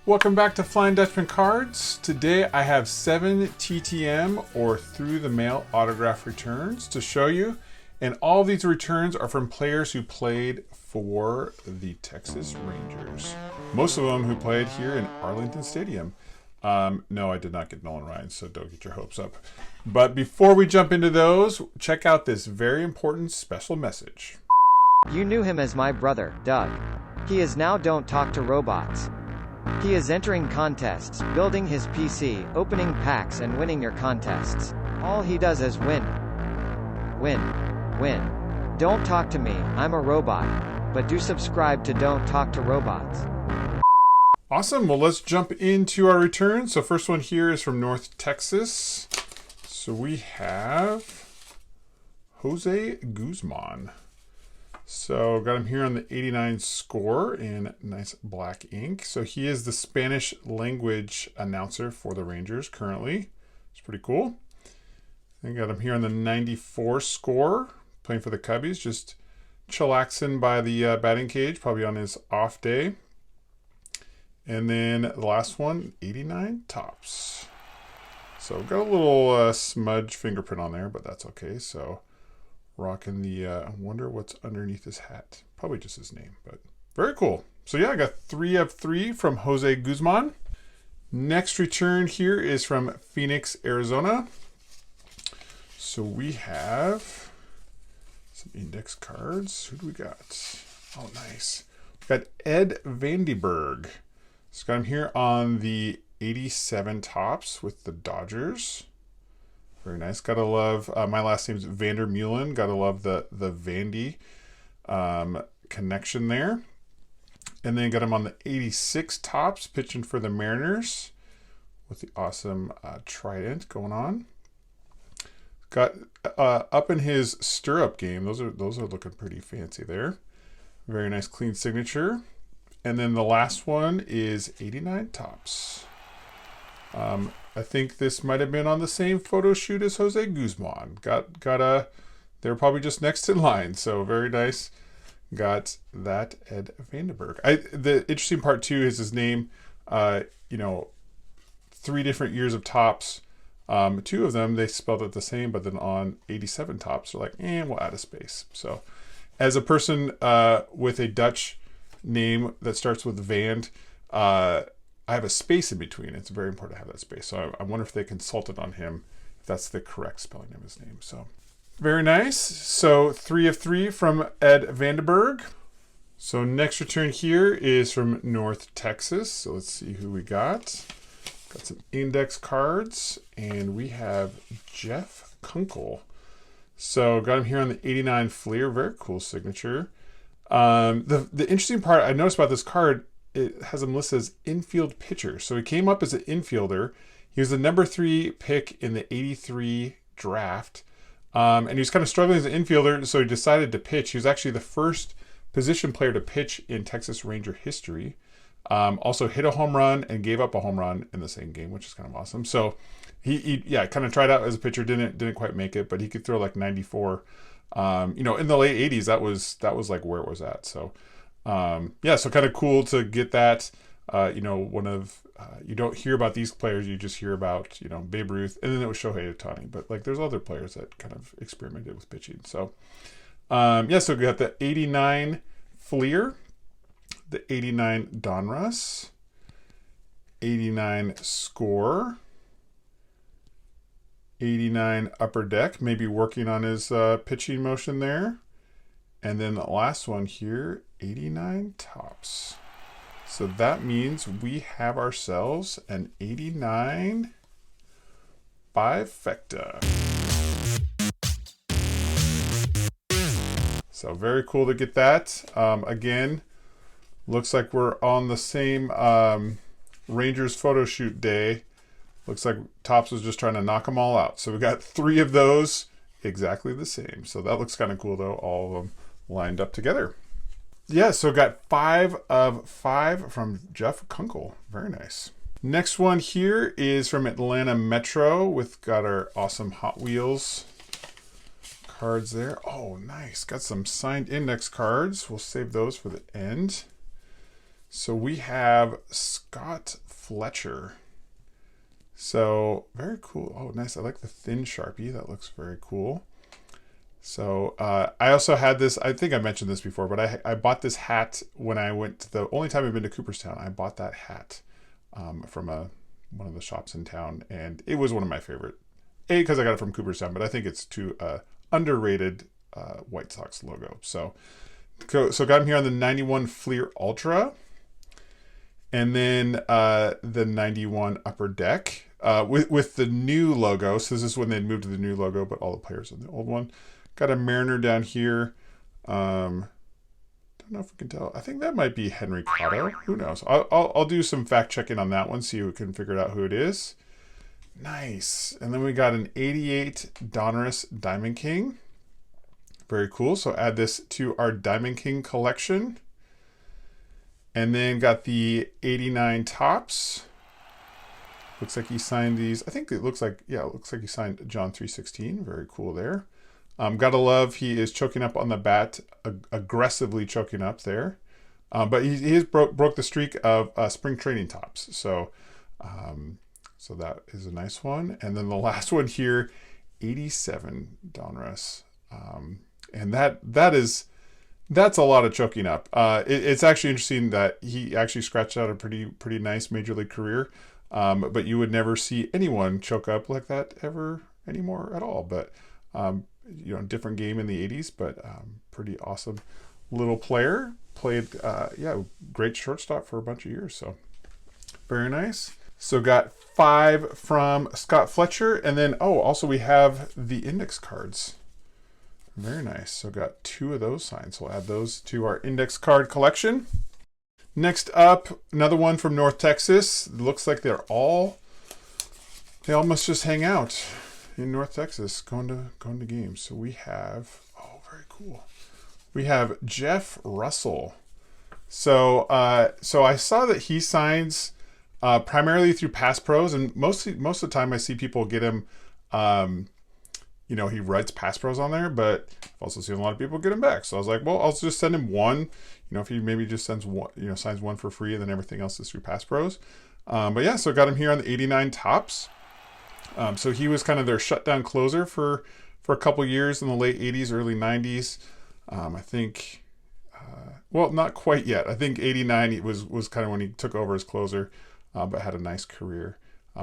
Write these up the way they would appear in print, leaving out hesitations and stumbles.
Welcome back to Flying Dutchman Cards. Today I have 7 TTM or through the mail autograph returns to show you. And all these returns are from players who played for the Texas Rangers. Most of them who played here in Arlington Stadium. No, I did not get Nolan Ryan, so don't get your hopes up. But before we jump into those, check out this very important special message. You knew him as my brother, Doug. He is now Don't Talk to Robots. He is entering contests, building his PC, opening packs and winning your contests. All he does is win. Win. Win. Don't talk to me, I'm a robot. But do subscribe to Don't Talk to Robots. Awesome, well let's jump into our returns. So first one here is from North Texas. So we have Jose Guzman. So got him here on the 89 score in nice black ink. So he is the Spanish language announcer for the Rangers currently. It's pretty cool. And got him here on the 94 score, playing for the Cubbies, just chillaxing by the batting cage, probably on his off day. And then the last one, 89 Topps. So got a little smudge fingerprint on there, but that's okay. So rocking the, I wonder what's underneath his hat. Probably just his name, but very cool. So yeah, I got 3 of 3 from Jose Guzman. Next return here is from Phoenix, Arizona. So we have some index cards. Who do we got? Oh, nice. We got Ed Vandenberg. So got him here on the 87 Topps with the Dodgers. Very nice. Gotta love, my last name's Vandermeulen. Gotta love the Vandy connection there. And then got him on the 86 Topps, pitching for the Mariners with the awesome trident going on. Got up in his stirrup game. Those are looking pretty fancy there. Very nice clean signature. And then the last one is 89 Topps. I think this might have been on the same photo shoot as Jose Guzman. They were probably just next in line. So very nice. Got that Ed Vandenberg. The interesting part too is his name. 3 different years of Topps. 2 of them, they spelled it the same, but then on 87 Topps, they're like, we'll add a space. So as a person with a Dutch name that starts with Vand, I have a space in between. It's very important to have that space. So I wonder if they consulted on him, if that's the correct spelling of his name. So very nice. So 3 of 3 from Ed Vandenberg. So next return here is from North Texas. So let's see who we got. Got some index cards, and we have Jeff Kunkel. So got him here on the 89 Fleer. Very cool signature. The interesting part I noticed about this card, it has him listed as infield pitcher. So he came up as an infielder. He was the number 3 pick in the 83 draft. And he was kind of struggling as an infielder, so he decided to pitch. He was actually the first position player to pitch in Texas Ranger history. Also hit a home run and gave up a home run in the same game, which is kind of awesome. So he kind of tried out as a pitcher, didn't quite make it, but he could throw like 94. In the late 80s, that was like where it was at. So so kind of cool to get that. One of you don't hear about these players, you just hear about Babe Ruth, and then it was Shohei Ohtani. But like there's other players that kind of experimented with pitching. So so we got the 89 Fleer, the 89 Donruss, 89 Score, 89 Upper Deck, maybe working on his pitching motion there. And then the last one here, 89 Topps. So that means we have ourselves an 89 Bifecta. So very cool to get that. Again, looks like we're on the same Rangers photo shoot day. Looks like Topps was just trying to knock them all out. So we got 3 of those exactly the same. So that looks kind of cool though, all of them lined up together. Yeah, so got 5 of 5 from Jeff Kunkel. Very nice. Next one here is from Atlanta Metro. Got our awesome Hot Wheels cards there. Oh, nice. Got some signed index cards. We'll save those for the end. So we have Scott Fletcher. So very cool. Oh, nice. I like the thin Sharpie. That looks very cool. So I also had this, I think I mentioned this before, but I bought this hat when I went to the only time I've been to Cooperstown. I bought that hat from one of the shops in town, and it was one of my favorite. A, because I got it from Cooperstown, but I think it's too underrated White Sox logo. So got him here on the 91 Fleer Ultra, and then the 91 Upper Deck with the new logo. So this is when they moved to the new logo, but all the players in the old one. Got a Mariner down here. Don't know if we can tell. I think that might be Henry Cotto. Who knows? I'll do some fact checking on that one, see if we can figure out who it is. Nice. And then we got an 88 Donruss Diamond King. Very cool. So add this to our Diamond King collection. And then got the 89 Topps. Looks like he signed these. I think it looks like, yeah, it looks like he signed John 316. Very cool there. Gotta love, he is choking up on the bat, aggressively choking up there. But he has broke the streak of spring training Topps. So that is a nice one. And then the last one here, 87 Donruss. And that's a lot of choking up. It's actually interesting that he actually scratched out a pretty nice major league career. But you would never see anyone choke up like that ever anymore at all. But different game in the 80s, but pretty awesome little player. Played, great shortstop for a bunch of years. So very nice. So got 5 from Scott Fletcher. And then, also we have the index cards. Very nice. So got 2 of those signed. So we'll add those to our index card collection. Next up, another one from North Texas. It looks like they all must just hang out in North Texas, going to games. So we have, very cool. We have Jeff Russell. So I saw that he signs primarily through Pass Pros, and most of the time I see people get him. He writes Pass Pros on there, but I've also seen a lot of people get him back. So I was like, well, I'll just send him one. If he maybe just sends one, signs one for free, and then everything else is through Pass Pros. So got him here on the 89 Topps. So he was kind of their shutdown closer for a couple years in the late 80s, early 90s. I think, not quite yet. I think 89 was kind of when he took over as closer, but had a nice career.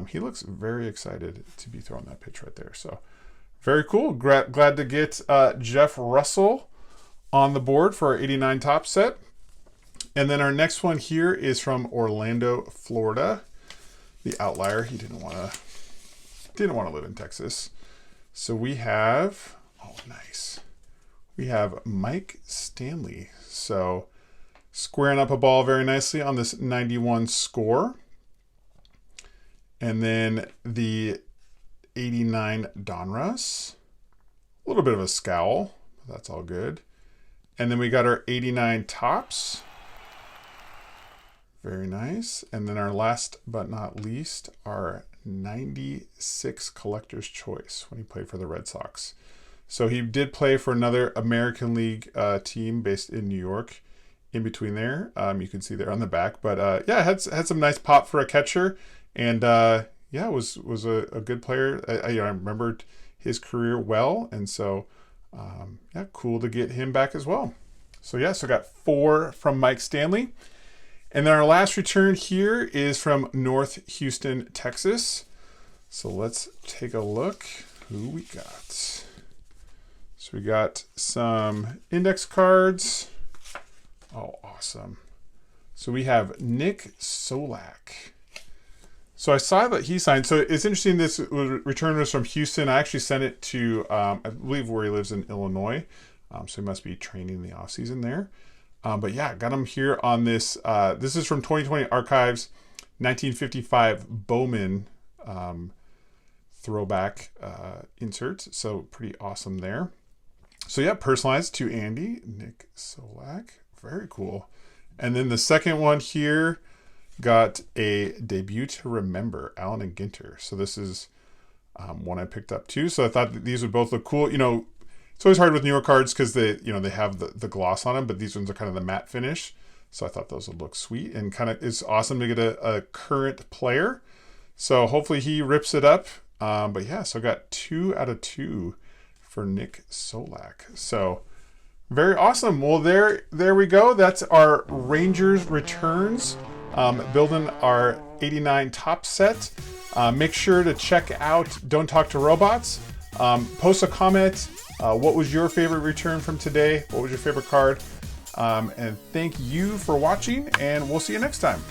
He looks very excited to be throwing that pitch right there. So very cool. Glad to get Jeff Russell on the board for our 89 Topps set. And then our next one here is from Orlando, Florida. The outlier. He didn't want to live in Texas. So we have, nice. We have Mike Stanley. So squaring up a ball very nicely on this 91 score. And then the 89 Donruss. A little bit of a scowl, but that's all good. And then we got our 89 Topps. Very nice. And then our last but not least, our 96 Collector's Choice when he played for the Red Sox. So he did play for another American League team based in New York in between there. You can see there on the back. But had some nice pop for a catcher. And was a good player. I remembered his career well. And so, cool to get him back as well. So got 4 from Mike Stanley. And then our last return here is from North Houston, Texas. So let's take a look who we got. So we got some index cards. Oh, awesome. So we have Nick Solak. So I saw that he signed. So it's interesting, this return was from Houston. I actually sent it to, I believe, where he lives in Illinois. So he must be training in the offseason there. Got him here on this. This is from 2020 Archives, 1955 Bowman throwback insert. So pretty awesome there. So personalized to Andy, Nick Solak. Very cool. And then the second one here got a debut to remember, Allen and Ginter. So this is one I picked up too. So I thought that these would both look cool. It's always hard with newer cards because they have the gloss on them, but these ones are kind of the matte finish. So I thought those would look sweet, and kind of it's awesome to get a current player. So hopefully he rips it up. But yeah, so I got 2 out of 2 for Nick Solak. So very awesome. Well, there we go. That's our Rangers returns. Building our 89 top set. Make sure to check out Don't Talk to Robots. Post a comment. What was your favorite return from today? What was your favorite card? And thank you for watching, and we'll see you next time.